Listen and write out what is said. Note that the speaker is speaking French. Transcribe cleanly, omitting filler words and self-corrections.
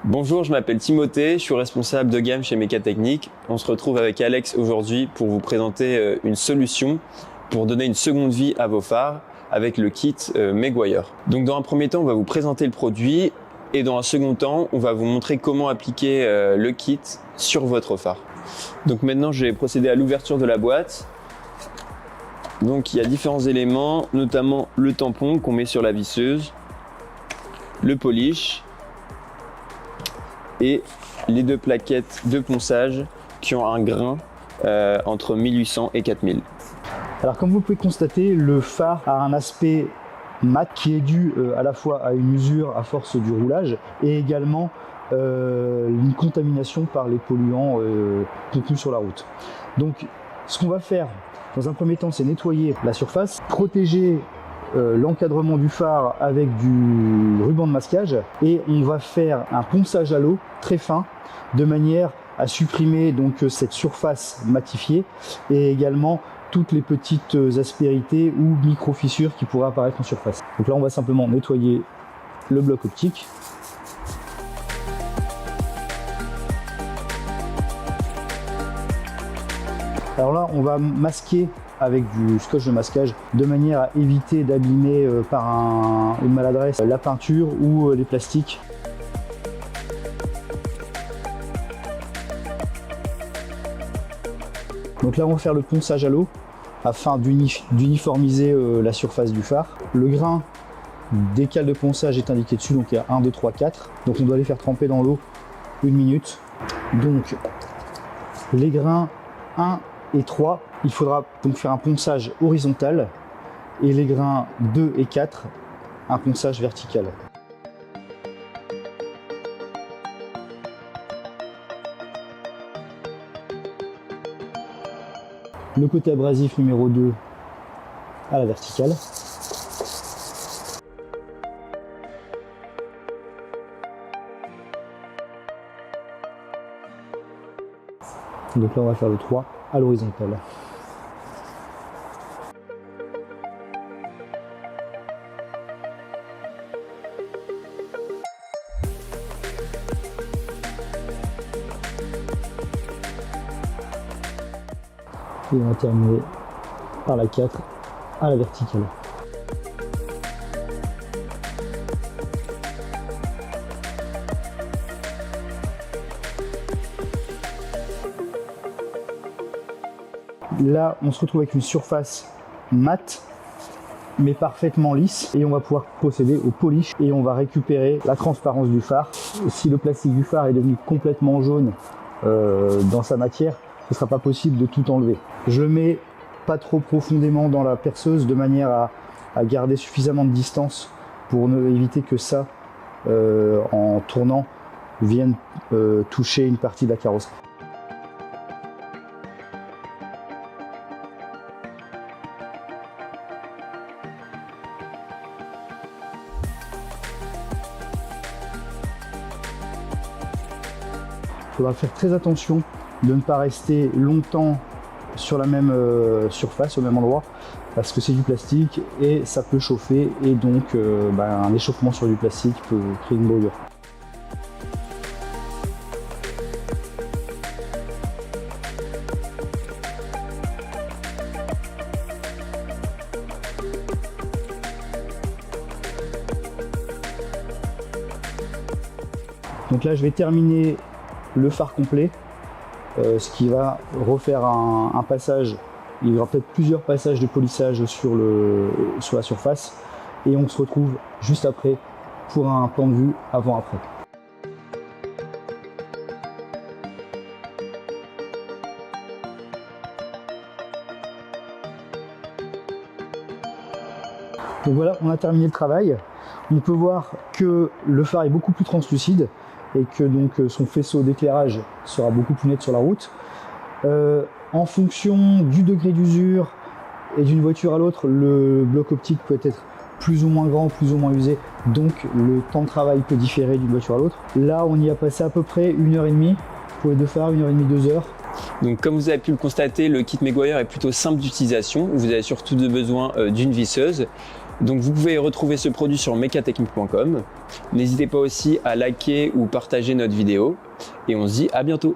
Bonjour, je m'appelle Timothée, je suis responsable de gamme chez Mécatechnique. On se retrouve avec Alex aujourd'hui pour vous présenter une solution pour donner une seconde vie à vos phares avec le kit Meguiar. Donc dans un premier temps, on va vous présenter le produit et dans un second temps, on va vous montrer comment appliquer le kit sur votre phare. Donc maintenant, je vais procéder à l'ouverture de la boîte. Donc il y a différents éléments, notamment le tampon qu'on met sur la visseuse, le polish et les deux plaquettes de ponçage qui ont un grain entre 1800 et 4000. Alors comme vous pouvez constater, le phare a un aspect mat qui est dû à la fois à une usure à force du roulage et également une contamination par les polluants contenus sur la route. Donc ce qu'on va faire dans un premier temps, c'est nettoyer la surface, protéger l'encadrement du phare avec du ruban de masquage et on va faire un ponçage à l'eau très fin de manière à supprimer donc cette surface matifiée et également toutes les petites aspérités ou micro-fissures qui pourraient apparaître en surface. Donc là on va simplement nettoyer le bloc optique. Alors là on va masquer avec du scotch de masquage de manière à éviter d'abîmer par une maladresse la peinture ou les plastiques. Donc là on va faire le ponçage à l'eau afin d'uniformiser la surface du phare. Le grain des cales de ponçage est indiqué dessus, donc il y a 1, 2, 3, 4. Donc on doit les faire tremper dans l'eau 1 minute. Donc les grains 1 et 3, il faudra donc faire un ponçage horizontal et les grains 2 et 4, un ponçage vertical. Le côté abrasif numéro 2 à la verticale. Donc là on va faire le 3 à l'horizontale. Et on va terminer par la 4 à la verticale. Là, on se retrouve avec une surface mate, mais parfaitement lisse. Et on va pouvoir procéder au polish et on va récupérer la transparence du phare. Si le plastique du phare est devenu complètement jaune dans sa matière, ce ne sera pas possible de tout enlever. Je le mets pas trop profondément dans la perceuse de manière à garder suffisamment de distance pour éviter que ça, en tournant, vienne toucher une partie de la carrosserie. Il faudra faire très attention de ne pas rester longtemps sur la même surface, au même endroit, parce que c'est du plastique et ça peut chauffer et donc un échauffement sur du plastique peut créer une brûlure. Donc là je vais terminer le phare complet, ce qui va refaire un passage. Il y aura peut-être plusieurs passages de polissage sur la surface et on se retrouve juste après pour un plan de vue avant-après. Donc voilà, on a terminé le travail. On peut voir que le phare est beaucoup plus translucide et que donc son faisceau d'éclairage sera beaucoup plus net sur la route. En fonction du degré d'usure et d'une voiture à l'autre, le bloc optique peut être plus ou moins grand, plus ou moins usé, donc le temps de travail peut différer d'une voiture à l'autre. Là, on y a passé à peu près 1h30 pour les deux phares, 1h30, 2 heures. Donc comme vous avez pu le constater, le kit Meguiar est plutôt simple d'utilisation. Vous avez surtout besoin d'une visseuse, Donc vous pouvez retrouver ce produit sur mecatechnique.com. N'hésitez pas aussi à liker ou partager notre vidéo et on se dit à bientôt.